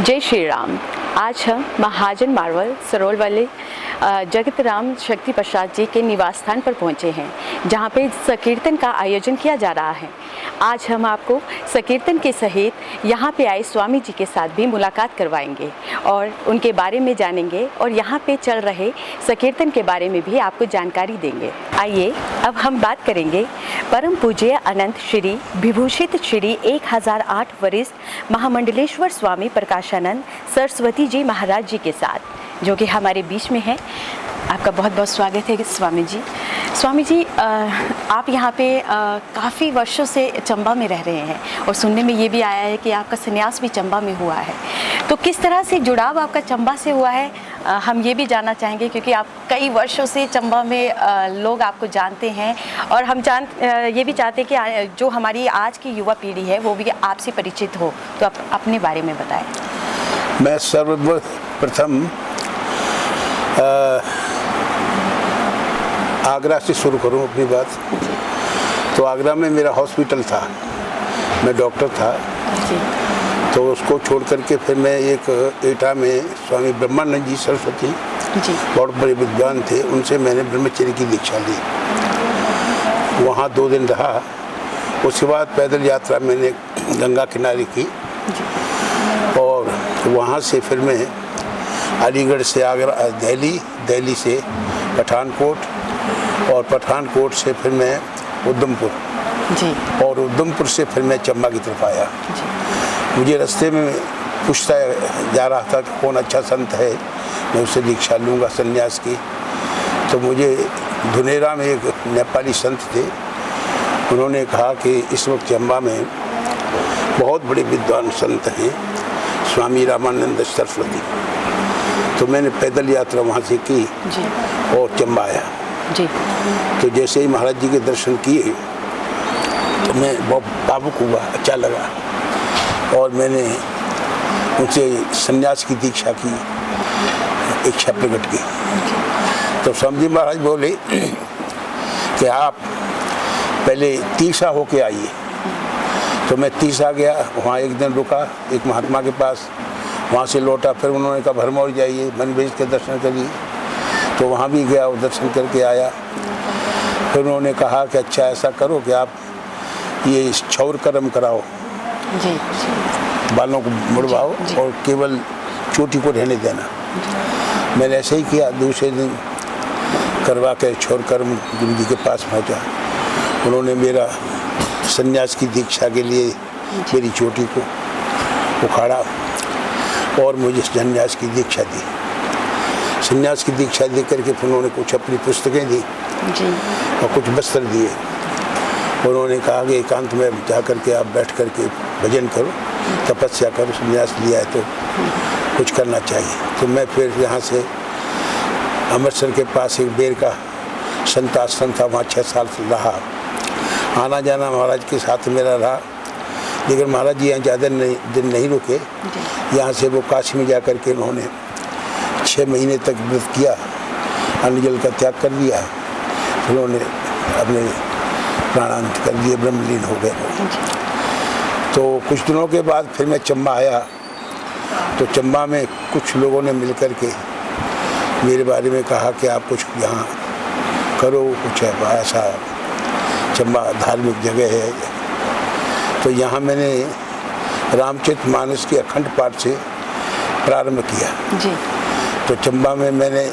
जय श्री राम। आज हम महाजन मार्वल सरोल वाले जगत राम शक्ति प्रसाद जी के निवास स्थान पर पहुंचे हैं, जहां पे संकीर्तन का आयोजन किया जा रहा है। आज हम आपको संकीर्तन के सहित यहां पे आए स्वामी जी के साथ भी मुलाकात करवाएंगे और उनके बारे में जानेंगे और यहां पे चल रहे संकीर्तन के बारे में भी आपको जानकारी देंगे। आइए अब हम बात करेंगे परम पूज्य अनंत श्री विभूषित श्री 1008 वरिष्ठ महामंडलेश्वर स्वामी प्रकाशानंद सरस्वती जी महाराज जी के साथ, जो कि हमारे बीच में है। आपका बहुत बहुत स्वागत है स्वामी जी। स्वामी जी, आप यहाँ पे काफ़ी वर्षों से चंबा में रह रहे हैं और सुनने में ये भी आया है कि आपका संन्यास भी चंबा में हुआ है। तो किस तरह से जुड़ाव आपका चंबा से हुआ है, हम ये भी जानना चाहेंगे, क्योंकि आप कई वर्षों से चंबा में लोग आपको जानते हैं और हम ये भी चाहते हैं कि जो हमारी आज की युवा पीढ़ी है वो भी आपसे परिचित हो। तो आप अपने बारे में बताएं। मैं सर्वप्रथम आगरा से शुरू करूं अपनी बात। तो आगरा में मेरा हॉस्पिटल था, मैं डॉक्टर था। तो उसको छोड़ करके फिर मैं एक एटा में स्वामी ब्रह्मानंद जी सरस्वती जी बहुत बड़े विद्वान थे, उनसे मैंने ब्रह्मचर्य की दीक्षा ली। वहाँ 2 दिन रहा। उसके बाद पैदल यात्रा मैंने गंगा किनारे की और वहाँ से फिर मैं अलीगढ़ से आगरा, दिल्ली से पठानकोट और पठानकोट से फिर मैं उधमपुर जी और उधमपुर से फिर मैं चंबा की तरफ आया। मुझे रास्ते में पूछता जा रहा था कि कौन अच्छा संत है, मैं उससे दीक्षा लूँगा संन्यास की। तो मुझे धुनेरा में एक नेपाली संत थे, उन्होंने कहा कि इस वक्त चंबा में बहुत बड़े विद्वान संत हैं स्वामी रामानंद सरस्वती। तो मैंने पैदल यात्रा वहाँ से की जी और चंबा आया जी। तो जैसे ही महाराज जी के दर्शन किए तो मैं बहुत भावुक हुआ, अच्छा लगा और मैंने उनसे संन्यास की दीक्षा की इच्छा प्रकट की। तो स्वामी जी महाराज बोले कि आप पहले तीसा होके आइए। तो मैं तीसा गया, वहाँ एक दिन रुका एक महात्मा के पास, वहाँ से लौटा। फिर उन्होंने कहा भरमौर जाइए, मन भेज के दर्शन करिए। तो वहाँ भी गया और दर्शन करके आया। फिर उन्होंने कहा कि अच्छा ऐसा करो कि आप ये क्षौर कर्म कराओ जी, बालों को मुड़वाओ और केवल चोटी को रहने देना। मैंने ऐसे ही किया। दूसरे दिन करवा के क्षौर कर्म गुरु जी के पास पहुँचा। उन्होंने मेरा संन्यास की दीक्षा के लिए मेरी चोटी को उखाड़ा और मुझे संन्यास की दीक्षा दी। संन्यास की दीक्षा दे करके फिर उन्होंने कुछ अपनी पुस्तकें दी जी और कुछ वस्त्र दिए। उन्होंने कहा कि एकांत में जा करके आप बैठ करके भजन करो, तपस्या करो, संन्यास लिया है तो कुछ करना चाहिए। तो मैं फिर यहाँ से अमृतसर के पास एक बेर का संत आश्रम था, वहाँ 6 साल से रहा। आना जाना महाराज के साथ मेरा रहा, लेकिन महाराज जी यहाँ ज़्यादा दिन नहीं रुके। यहाँ से वो काशी में जा कर के उन्होंने 6 महीने तक व्रत किया, अन्न जल का त्याग कर दिया। फिर उन्होंने अपने प्राणांत कर दिए, ब्रह्मलीन हो गए। तो कुछ दिनों के बाद फिर मैं चंबा आया। तो चंबा में कुछ लोगों ने मिल कर के मेरे बारे में कहा कि आप कुछ यहाँ करो, कुछ ऐसा चंबा धार्मिक जगह है। तो यहाँ मैंने रामचरितमानस के अखंड पाठ से प्रारंभ किया जी। तो चंबा में मैंने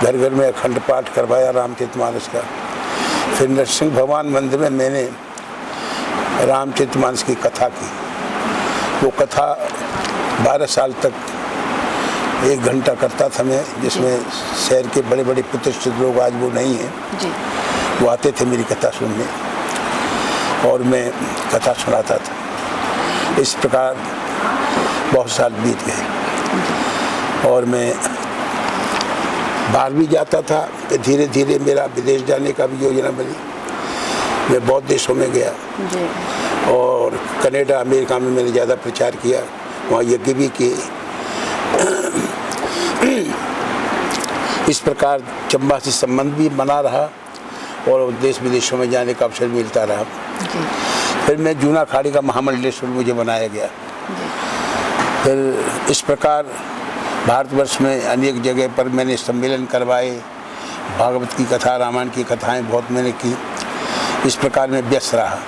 घर घर में अखंड पाठ करवाया रामचरितमानस का। फिर नरसिंह भगवान मंदिर में मैंने रामचरितमानस की कथा की। वो कथा 12 साल तक 1 घंटा करता था मैं, जिसमें शहर के बड़े बड़े प्रतिष्ठित लोग, आज वो नहीं हैं जी, वो आते थे मेरी कथा सुनने और मैं कथा सुनाता था। इस प्रकार बहुत साल बीत गए और मैं बाहर भी जाता था। धीरे धीरे मेरा विदेश जाने का भी योजना बनी। मैं बहुत देशों में गया जी। और कनाडा, अमेरिका में मैंने ज़्यादा प्रचार किया, वहाँ यज्ञ भी किए। इस प्रकार चंबा से संबंध भी बना रहा और देश विदेशों में जाने का अवसर मिलता रहा। फिर मैं जूना खाड़ी का महामंडलेश्वर मुझे बनाया गया फिर इस प्रकार भारतवर्ष में अनेक जगह पर मैंने सम्मेलन करवाए, भागवत की कथा, रामायण की कथाएं बहुत मैंने की। इस प्रकार मैं व्यस्त रहा,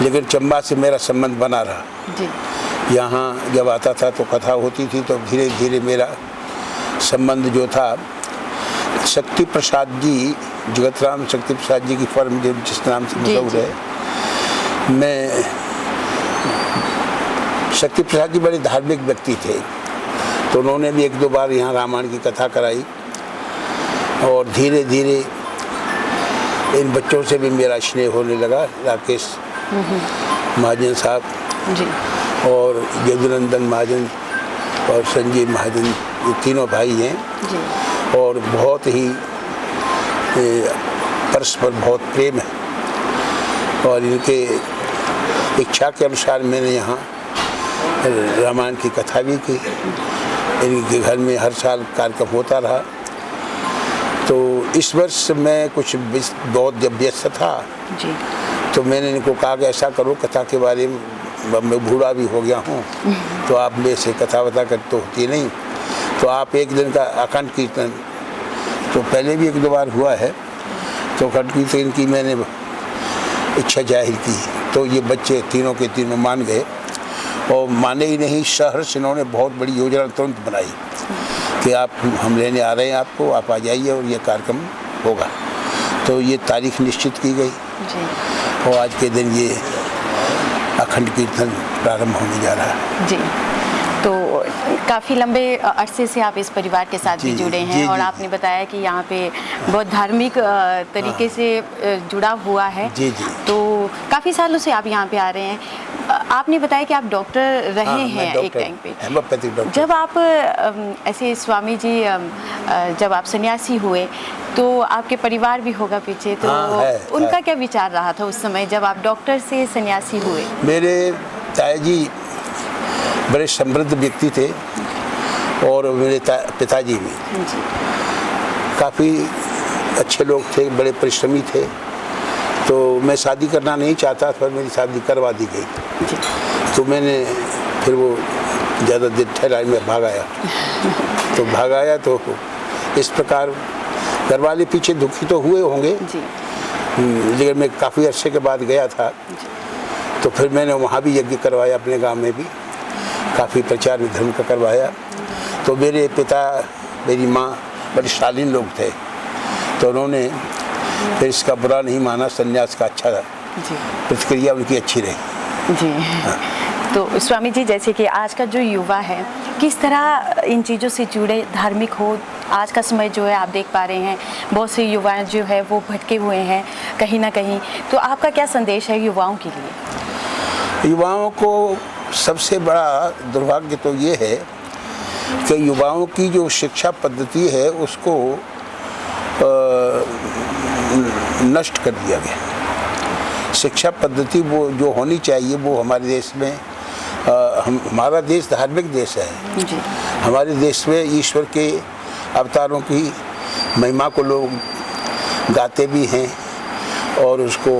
लेकिन चंबा से मेरा संबंध बना रहा जी। यहाँ जब आता था तो कथा होती थी, तो धीरे धीरे मेरा संबंध जो था शक्ति प्रसाद जी, जगतराम शक्ति प्रसाद जी की फर्म जो जिस नाम से मशहूर है, मैं शक्ति प्रसाद जी बड़े धार्मिक व्यक्ति थे, तो उन्होंने भी 1-2 बार यहाँ रामायण की कथा कराई, और धीरे धीरे इन बच्चों से भी मेरा स्नेह होने लगा। राकेश महाजन साहब जी और यदुनंदन महाजन और संजय महाजन, ये तीनों भाई हैं जी। और बहुत ही परस्पर बहुत प्रेम है, और इनके इच्छा के अनुसार मैंने यहाँ रामायण की कथा भी की। इनके घर में हर साल कार्यक्रम होता रहा। तो इस वर्ष मैं कुछ बहुत जब व्यस्त था जी, तो मैंने इनको कहा कि ऐसा करो, कथा के बारे में मैं बूढ़ा भी हो गया हूँ, तो आप मेरे से कथा वथा कर तो होती नहीं, तो आप एक दिन का अखंड कीर्तन, तो पहले भी 1-2 बार हुआ है, तो अखंड कीर्तन की मैंने इच्छा जाहिर की। तो ये बच्चे तीनों के तीनों मान गए, और माने ही नहीं, सहर्ष इन्होंने बहुत बड़ी योजना तुरंत बनाई कि आप, हम लेने आ रहे हैं आपको, आप आ जाइए और ये कार्यक्रम होगा। तो ये तारीख निश्चित की गई जी। और आज के दिन ये अखंड कीर्तन प्रारंभ होने जा रहा है। जी, तो काफ़ी लंबे अरसे से आप इस परिवार के साथ भी जुड़े हैं, जी, और जी, आपने बताया कि यहाँ पे बहुत धार्मिक तरीके से जुड़ा हुआ है। जी जी। तो काफ़ी सालों से आप यहाँ पे आ रहे हैं। आपने बताया कि आप डॉक्टर रहे हैं एक टाइम पे। Homeopathic doctor. जब आप ऐसे स्वामी जी जब आप सन्यासी हुए, तो आपके परिवार भी होगा पीछे, तो उनका क्या विचार रहा था उस समय जब आप डॉक्टर से सन्यासी हुए? मेरे ताया जी बड़े समृद्ध व्यक्ति थे, और मेरे पिताजी भी काफ़ी अच्छे लोग थे, बड़े परिश्रमी थे। तो मैं शादी करना नहीं चाहता, पर मेरी शादी करवा दी गई। तो मैंने फिर वो ज़्यादा देर ठहरा, में भाग आया। तो भाग आया तो इस प्रकार घर वाले पीछे दुखी तो हुए होंगे, लेकिन मैं काफ़ी अरसे के बाद गया था। तो फिर मैंने वहाँ भी यज्ञ करवाया, अपने गांव में भी काफ़ी प्रचार धर्म का करवाया। तो मेरे पिता, मेरी माँ बड़े शालीन लोग थे, तो उन्होंने फिर इसका बुरा नहीं माना, संन्यास का अच्छा था, प्रतिक्रिया उनकी अच्छी रही जी। तो स्वामी जी, जैसे कि आज का जो युवा है किस तरह इन चीज़ों से जुड़े, धार्मिक हो, आज का समय जो है आप देख पा रहे हैं बहुत से युवा जो है वो भटके हुए हैं कहीं ना कहीं, तो आपका क्या संदेश है युवाओं के लिए? युवाओं को सबसे बड़ा दुर्भाग्य तो ये है कि युवाओं की जो शिक्षा पद्धति है उसको नष्ट कर दिया गया। शिक्षा पद्धति वो जो होनी चाहिए वो हमारे देश में, हमारा देश धार्मिक देश है जी। हमारे देश में ईश्वर के अवतारों की महिमा को लोग गाते भी हैं और उसको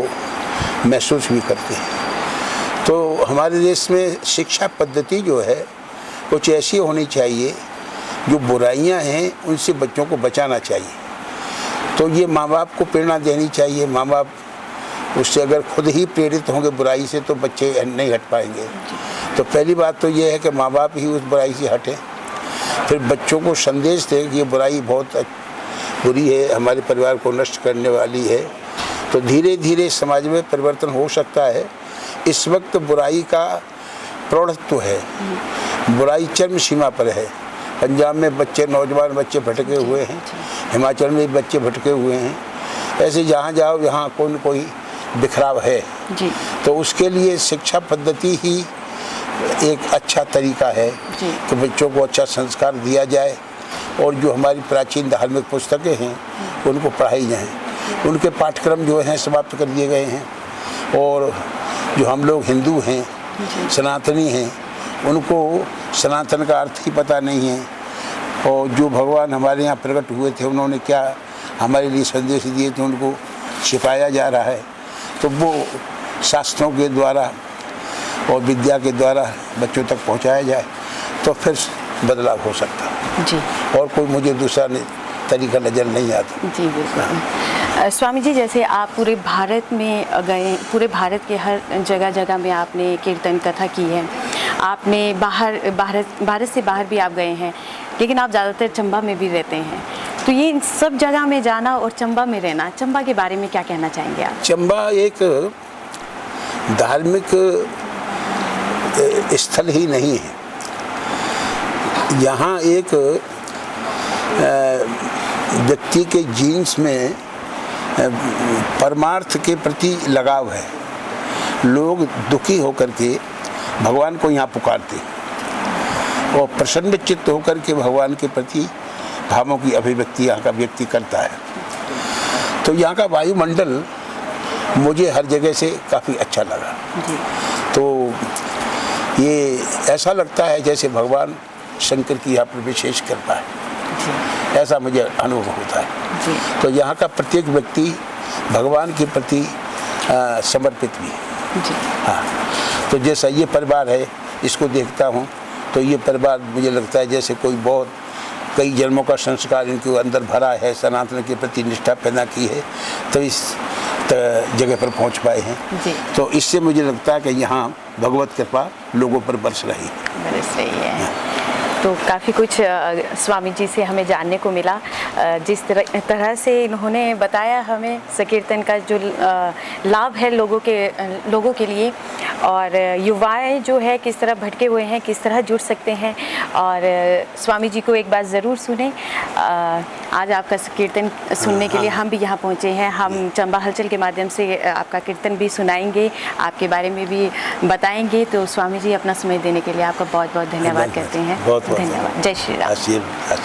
महसूस भी करते हैं। तो हमारे देश में शिक्षा पद्धति जो है कुछ ऐसी होनी चाहिए, जो बुराइयां हैं उनसे बच्चों को बचाना चाहिए। तो ये माँ बाप को प्रेरणा देनी चाहिए। माँ बाप उससे अगर खुद ही प्रेरित होंगे बुराई से, तो बच्चे नहीं हट पाएंगे। तो पहली बात तो ये है कि माँ बाप ही उस बुराई से हटें, फिर बच्चों को संदेश दें कि ये बुराई बहुत बुरी है, हमारे परिवार को नष्ट करने वाली है। तो धीरे धीरे समाज में परिवर्तन हो सकता है। इस वक्त बुराई का प्रौढ़त्व है, बुराई चरम सीमा पर है। पंजाब में बच्चे, नौजवान बच्चे भटके हुए हैं, हिमाचल में बच्चे भटके हुए हैं। ऐसे जहाँ जाओ यहाँ कोई न कोई बिखराव है जी। तो उसके लिए शिक्षा पद्धति ही एक अच्छा तरीका है कि बच्चों को अच्छा संस्कार दिया जाए, और जो हमारी प्राचीन धार्मिक पुस्तकें हैं उनको पढ़ाई जाएँ। उनके पाठ्यक्रम जो हैं समाप्त कर दिए गए हैं, और जो हम लोग हिंदू हैं, सनातनी हैं, उनको सनातन का अर्थ ही पता नहीं है, और जो भगवान हमारे यहाँ प्रकट हुए थे उन्होंने क्या हमारे लिए संदेश दिए थे उनको छिपाया जा रहा है। तो वो शास्त्रों के द्वारा और विद्या के द्वारा बच्चों तक पहुंचाया जाए तो फिर बदलाव हो सकता है। जी और कोई मुझे दूसरा तरीका नज़र नहीं आता। जी बिल्कुल। स्वामी जी, जैसे आप पूरे भारत में गए, पूरे भारत के हर जगह जगह में आपने कीर्तन कथा की है, आपने भारत से बाहर भी आप गए हैं, लेकिन आप ज़्यादातर चंबा में भी रहते हैं। तो ये इन सब जगह में जाना और चंबा में रहना, चंबा के बारे में क्या कहना चाहेंगे आप? चंबा एक धार्मिक स्थल ही नहीं है, यहाँ एक व्यक्ति के जीन्स में परमार्थ के प्रति लगाव है। लोग दुखी होकर के भगवान को यहाँ पुकारते और प्रसन्न चित्त होकर के भगवान के प्रति भावों की अभिव्यक्ति यहाँ का व्यक्ति करता है। तो यहाँ का वायुमंडल मुझे हर जगह से काफ़ी अच्छा लगा। तो ये ऐसा लगता है जैसे भगवान शंकर की यहाँ पर विशेष कृपा है, ऐसा मुझे अनुभव होता है। तो यहाँ का प्रत्येक व्यक्ति भगवान के प्रति समर्पित भी है। हाँ, तो जैसा ये परिवार है, इसको देखता हूँ तो ये परिवार मुझे लगता है जैसे कोई बहुत कई जन्मों का संस्कार इनके अंदर भरा है, सनातन के प्रति निष्ठा पैदा की है, तो इस जगह पर पहुंच पाए हैं। तो इससे मुझे लगता है कि यहाँ भगवत कृपा लोगों पर बरस रही है। तो काफ़ी कुछ स्वामी जी से हमें जानने को मिला। जिस तरह से इन्होंने बताया हमें संकीर्तन का जो लाभ है लोगों के लिए, और युवाएं जो है किस तरह भटके हुए हैं, किस तरह जुड़ सकते हैं। और स्वामी जी को एक बार ज़रूर सुने। आज आपका कीर्तन सुनने के लिए हम भी यहाँ पहुँचे हैं। हम चंबा हलचल के माध्यम से आपका कीर्तन भी सुनाएंगे, आपके बारे में भी बताएंगे। तो स्वामी जी, अपना समय देने के लिए आपका बहुत बहुत धन्यवाद करते हैं। बहुत धन्यवाद। जय श्री राम।